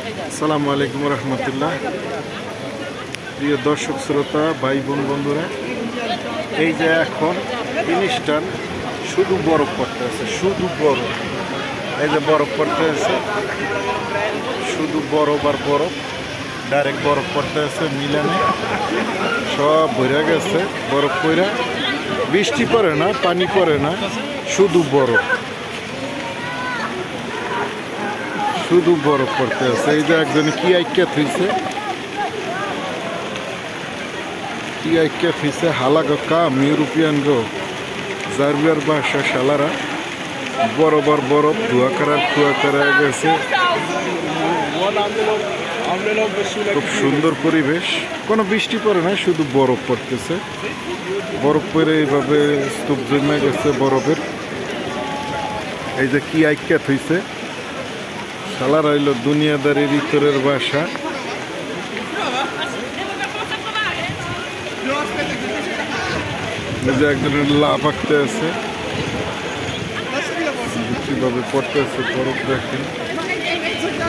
আসসালামু আলাইকুম রহমতুল্লাহ। প্রিয় দর্শক শ্রোতা, ভাই বোন, বন্ধুরা, এই যে এখন জিনিসটার শুধু বরফ পড়তে আছে, শুধু বরফ। এই যে বরফ পড়তে আছে, শুধু বরফ আর বরফ, ডাইরেক্ট বরফ পড়তে আছে। মিলানে সব ভরে গেছে বরফ পড়া, বৃষ্টি পড়ে না, পানি পড়ে না, শুধু বরফ, শুধু বরফ পড়তে আছে। এই যে একজনে কি আইক্যা থইছে, কি আইক্যা থইছে, হালাগো কাম ইউরোপিয়ান গো জার্বিয়ার ভাষা শালারা বরফ আর বরফ ধোয়া করা গেছে। খুব সুন্দর পরিবেশ, কোনো বৃষ্টি পড়ে না, শুধু বরফ পড়তেছে। বরফ পরে এইভাবে স্তূপ জমে গেছে বরফের। এই যে কি আইক্যা থইছে, শালারা হইল দুনিয়াদারির ইতরের বাসা। এই যে একজনের লাভ আঁকতে আছে, কিভাবে পড়তে আছে বরফ দেখেন,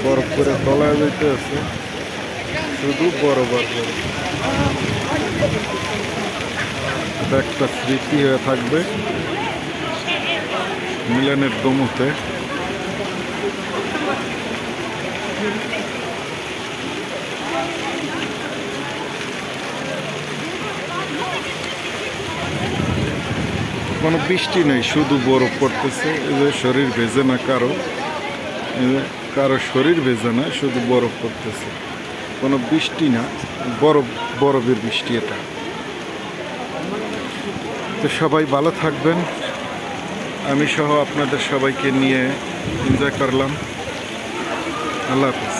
বরফ করে তলায় যেতে আছে, শুধু বরফ আর বরফ। একটা স্মৃতি হয়ে থাকবে মিলানের দমুতে। কোনো বৃষ্টি নেই, শুধু বরফ পড়তেছে। এই যে শরীর ভেজে না কারো, কারো শরীর ভেজে না, শুধু বরফ পড়তেছে। কোনো বৃষ্টি না, বরফের বৃষ্টি এটা। তো সবাই ভালো থাকবেন, আমি সহ আপনাদের সবাইকে নিয়ে এনজয় করলাম। আল্লাহ হাফেজ।